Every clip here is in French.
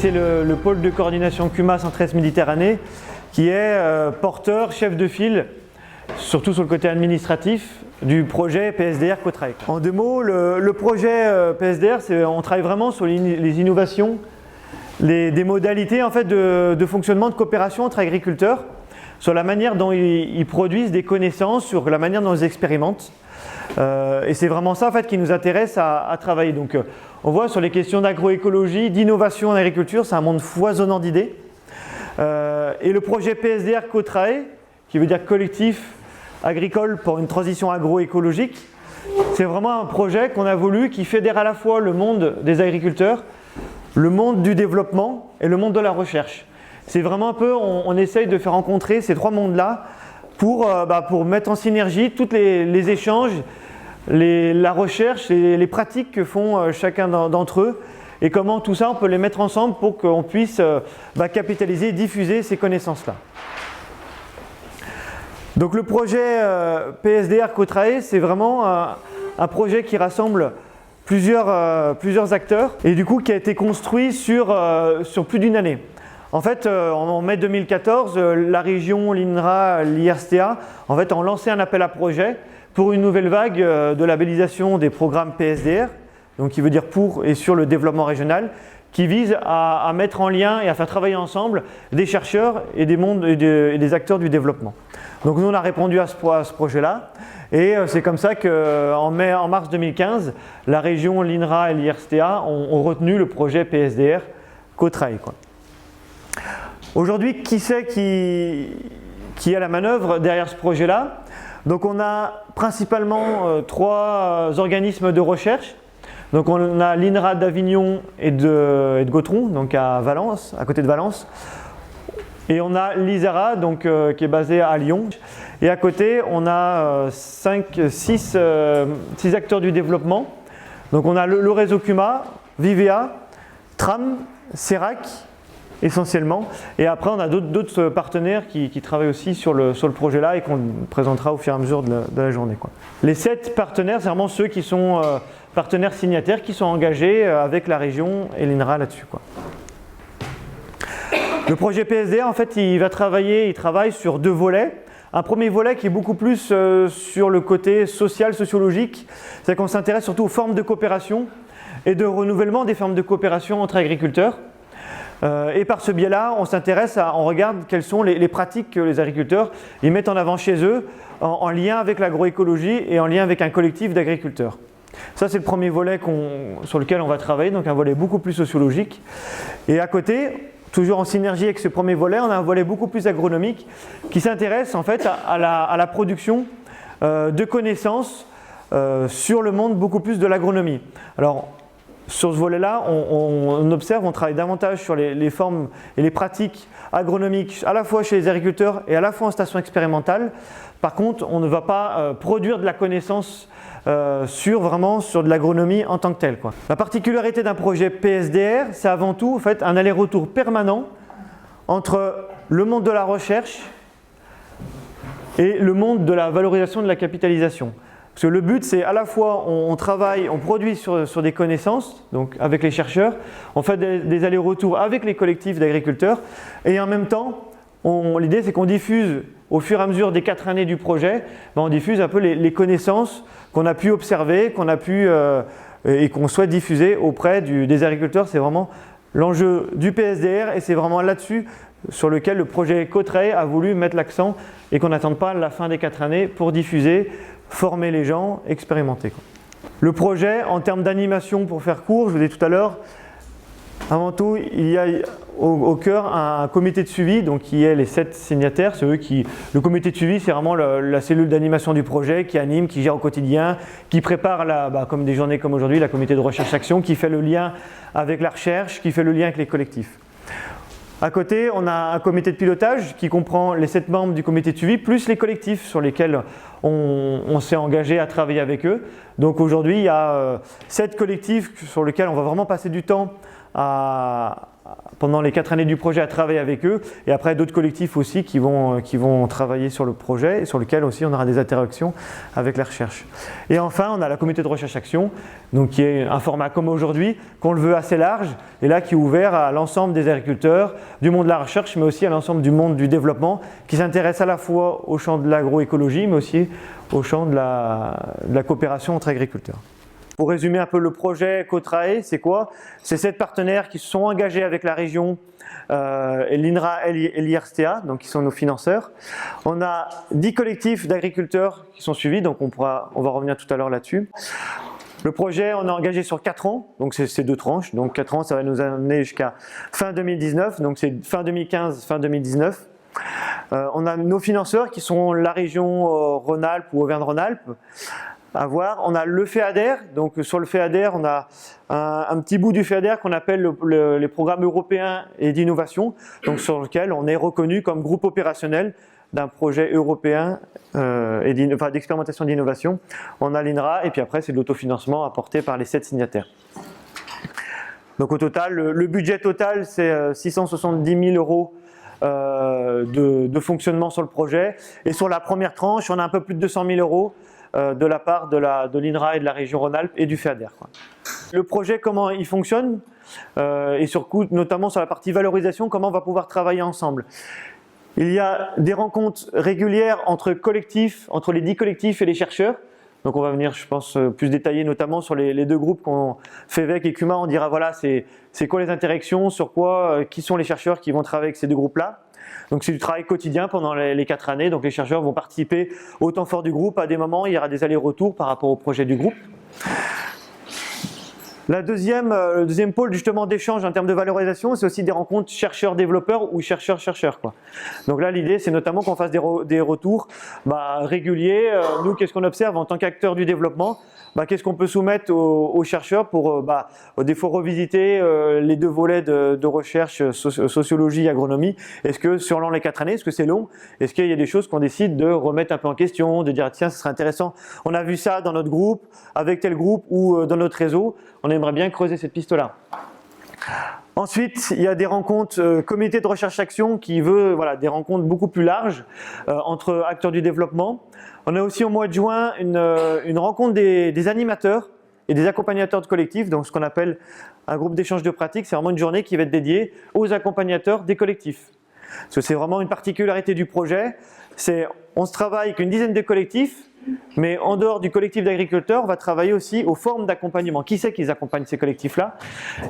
c'est le pôle de coordination CUMA Centre-Est Méditerranée qui est porteur, chef de file, surtout sur le côté administratif, du projet PSDR Cotraec. En 2 mots, le projet PSDR, on travaille vraiment sur les innovations, des modalités en fait, de fonctionnement de coopération entre agriculteurs, sur la manière dont ils produisent des connaissances, sur la manière dont ils expérimentent. Et c'est vraiment ça en fait, qui nous intéresse à travailler. Donc, on voit sur les questions d'agroécologie, d'innovation en agriculture, c'est un monde foisonnant d'idées. Et le projet PSDR Cotrae, qui veut dire collectif agricole pour une transition agroécologique, c'est vraiment un projet qu'on a voulu qui fédère à la fois le monde des agriculteurs, le monde du développement et le monde de la recherche. C'est vraiment un peu, on essaye de faire rencontrer ces 3 mondes-là pour mettre en synergie tous les échanges, la recherche et les pratiques que font chacun d'entre eux et comment tout ça on peut les mettre ensemble pour qu'on puisse capitaliser et diffuser ces connaissances-là. Donc le projet PSDR Cotrae, c'est vraiment un projet qui rassemble plusieurs acteurs et du coup qui a été construit sur plus d'1 année. En fait, en mai 2014, la région, l'INRA, l'IRSTEA, en fait, ont lancé un appel à projet pour une nouvelle vague de labellisation des programmes PSDR, donc qui veut dire pour et sur le développement régional, qui vise à mettre en lien et à faire travailler ensemble des chercheurs et des acteurs du développement. Donc nous, on a répondu à ce projet-là, et c'est comme ça qu'en mars 2015, la région, l'INRA et l'IRSTEA ont retenu le projet PSDR Cotrae. Aujourd'hui, qui c'est qui est à la manœuvre derrière ce projet-là? Donc on a principalement 3 organismes de recherche. Donc on a l'INRA d'Avignon et de Gautron, donc à Valence, à côté de Valence. Et on a l'ISARA, donc qui est basé à Lyon. Et à côté, on a 6 acteurs du développement. Donc on a le réseau CUMA, Vivea, Tram, CERAC, essentiellement. Et après, on a d'autres partenaires qui travaillent aussi sur le projet-là et qu'on présentera au fur et à mesure de la journée. Les 7 partenaires, c'est vraiment ceux qui sont partenaires signataires, qui sont engagés avec la région et l'INRA là-dessus. Le projet PSDR, en fait, il travaille sur 2 volets. Un premier volet qui est beaucoup plus sur le côté social, sociologique, c'est qu'on s'intéresse surtout aux formes de coopération et de renouvellement des formes de coopération entre agriculteurs. Et par ce biais-là, on regarde quelles sont les pratiques que les agriculteurs mettent en avant chez eux, en lien avec l'agroécologie et en lien avec un collectif d'agriculteurs. Ça, c'est le premier volet sur lequel on va travailler, donc un volet beaucoup plus sociologique. Et à côté, toujours en synergie avec ce premier volet, on a un volet beaucoup plus agronomique qui s'intéresse en fait à la production de connaissances sur le monde beaucoup plus de l'agronomie. Alors, sur ce volet-là, on observe, on travaille davantage sur les formes et les pratiques agronomiques, à la fois chez les agriculteurs et à la fois en station expérimentale. Par contre, on ne va pas produire de la connaissance vraiment sur de l'agronomie en tant que telle. La particularité d'un projet PSDR, c'est avant tout en fait, un aller-retour permanent entre le monde de la recherche et le monde de la valorisation de la capitalisation. Parce que le but, c'est à la fois, on travaille, on produit sur des connaissances, donc avec les chercheurs, on fait des allers-retours avec les collectifs d'agriculteurs, et en même temps, l'idée c'est qu'on diffuse, au fur et à mesure des 4 années du projet, on diffuse un peu les connaissances qu'on a pu observer, et qu'on souhaite diffuser auprès des agriculteurs. C'est vraiment l'enjeu du PSDR, et c'est vraiment là-dessus sur lequel le projet Cotrae a voulu mettre l'accent, et qu'on n'attende pas la fin des 4 années pour diffuser, former les gens, expérimenter. Le projet, en termes d'animation, pour faire court, je vous l'ai dit tout à l'heure, avant tout, il y a au cœur un comité de suivi, donc qui est les 7 signataires. C'est eux le comité de suivi, c'est vraiment la cellule d'animation du projet qui anime, qui gère au quotidien, qui prépare, comme des journées comme aujourd'hui, la comité de recherche-action, qui fait le lien avec la recherche, qui fait le lien avec les collectifs. À côté, on a un comité de pilotage qui comprend les 7 membres du comité de suivi, plus les collectifs sur lesquels on s'est engagé à travailler avec eux. Donc aujourd'hui, il y a 7 collectifs sur lesquels on va vraiment passer du temps à pendant les 4 années du projet à travailler avec eux, et après d'autres collectifs aussi qui vont travailler sur le projet et sur lequel aussi on aura des interactions avec la recherche. Et enfin, on a la communauté de recherche-action, donc qui est un format comme aujourd'hui, qu'on le veut assez large, et là qui est ouvert à l'ensemble des agriculteurs, du monde de la recherche, mais aussi à l'ensemble du monde du développement, qui s'intéresse à la fois au champ de l'agroécologie, mais aussi au champ de la coopération entre agriculteurs. Pour résumer un peu le projet Cotrae, c'est quoi? C'est 7 partenaires qui se sont engagés avec la région, l'INRA et l'IRSTA, donc qui sont nos financeurs. On a 10 collectifs d'agriculteurs qui sont suivis, donc on va revenir tout à l'heure là-dessus. Le projet, on est engagé sur 4 ans, donc c'est 2 tranches, donc 4 ans, ça va nous amener jusqu'à fin 2019, donc c'est fin 2015, fin 2019. On a nos financeurs qui sont la région Rhône-Alpes ou Auvergne-Rhône-Alpes. À voir. On a le FEADER, donc sur le FEADER, on a un petit bout du FEADER qu'on appelle les programmes européens et d'innovation, donc sur lequel on est reconnu comme groupe opérationnel d'un projet européen d'expérimentation d'innovation. On a l'INRA et puis après c'est de l'autofinancement apporté par les 7 signataires. Donc au total, le budget total c'est 670 000 € de fonctionnement sur le projet, et sur la première tranche on a un peu plus de 200 000 € de la part de l'INRA et de la région Rhône-Alpes et du FEADER. Le projet, comment il fonctionne, et notamment sur la partie valorisation, comment on va pouvoir travailler ensemble. Il y a des rencontres régulières entre collectifs, entre les 10 collectifs et les chercheurs. Donc on va venir, je pense, plus détailler notamment sur les 2 groupes qu'on fait avec et Kuma. On dira voilà, c'est quoi les interactions, sur quoi, qui sont les chercheurs qui vont travailler avec ces 2 groupes-là. Donc c'est du travail quotidien pendant les 4 années, donc les chercheurs vont participer au temps fort du groupe. À des moments, il y aura des allers-retours par rapport au projet du groupe. Le deuxième pôle justement d'échange en termes de valorisation, c'est aussi des rencontres chercheurs-développeurs ou chercheurs-chercheurs. Donc là, l'idée, c'est notamment qu'on fasse des retours réguliers. Nous, qu'est-ce qu'on observe en tant qu'acteurs du développement? Qu'est-ce qu'on peut soumettre aux chercheurs pour des fois revisiter les 2 volets de recherche, sociologie et agronomie. Est-ce que sur les 4 années, est-ce que c'est long? Est-ce qu'il y a des choses qu'on décide de remettre un peu en question, de dire tiens, ce serait intéressant, on a vu ça dans notre groupe, avec tel groupe ou dans notre réseau, on aimerait bien creuser cette piste-là. Ensuite, il y a des rencontres comité de recherche-action qui veut des rencontres beaucoup plus larges entre acteurs du développement. On a aussi au mois de juin une rencontre des animateurs et des accompagnateurs de collectifs, donc ce qu'on appelle un groupe d'échange de pratiques. C'est vraiment une journée qui va être dédiée aux accompagnateurs des collectifs. Parce que c'est vraiment une particularité du projet, on se travaille avec une dizaine de collectifs, mais en dehors du collectif d'agriculteurs, on va travailler aussi aux formes d'accompagnement. Qui c'est qui accompagne ces collectifs-là?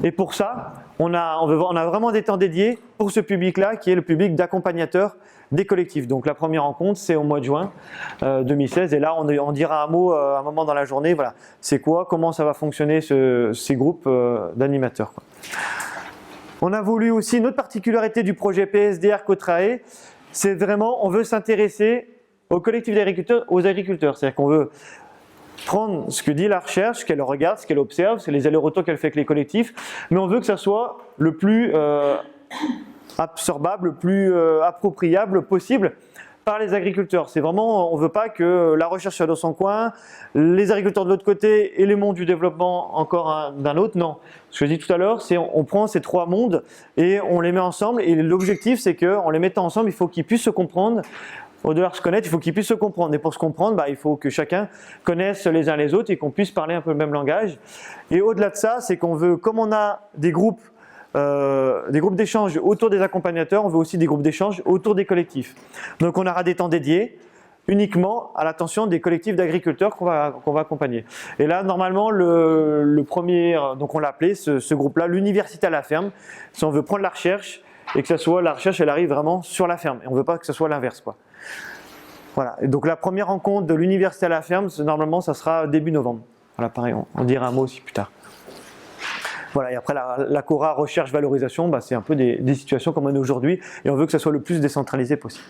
Et pour ça, on a vraiment des temps dédiés pour ce public-là, qui est le public d'accompagnateurs des collectifs. Donc la première rencontre, c'est au mois de juin 2016, et là on dira un mot à un moment dans la journée, voilà, c'est quoi, comment ça va fonctionner ces groupes d'animateurs. On a voulu aussi, une autre particularité du projet PSDR Cotrae, c'est vraiment, on veut s'intéresser au collectif d'agriculteurs, aux agriculteurs. C'est-à-dire qu'on veut prendre ce que dit la recherche, ce qu'elle regarde, ce qu'elle observe, c'est les allers-retours qu'elle fait avec les collectifs, mais on veut que ça soit le plus absorbable, le plus appropriable possible par les agriculteurs. C'est vraiment, on ne veut pas que la recherche soit dans son coin, les agriculteurs de l'autre côté et les mondes du développement encore d'un autre. Non. Ce que je dis tout à l'heure, c'est on prend ces 3 mondes et on les met ensemble. Et l'objectif, c'est qu'en les mettant ensemble, il faut qu'ils puissent se comprendre. Au-delà de se connaître, il faut qu'ils puissent se comprendre. Et pour se comprendre, il faut que chacun connaisse les uns les autres et qu'on puisse parler un peu le même langage. Et au-delà de ça, c'est qu'on veut, comme on a des groupes d'échange autour des accompagnateurs, on veut aussi des groupes d'échange autour des collectifs. Donc on aura des temps dédiés uniquement à l'attention des collectifs d'agriculteurs qu'on va accompagner. Et là, normalement, le premier, donc on l'a appelé ce groupe-là, l'université à la ferme. Si on veut prendre la recherche et que ça soit la recherche, elle arrive vraiment sur la ferme. Et on ne veut pas que ce soit l'inverse, quoi. Voilà. Et donc la première rencontre de l'université à la ferme, normalement, ça sera début novembre. Voilà, pareil, on dira un mot aussi plus tard. Voilà, et après la Cora recherche-valorisation, c'est un peu des situations comme on est aujourd'hui, et on veut que ça soit le plus décentralisé possible.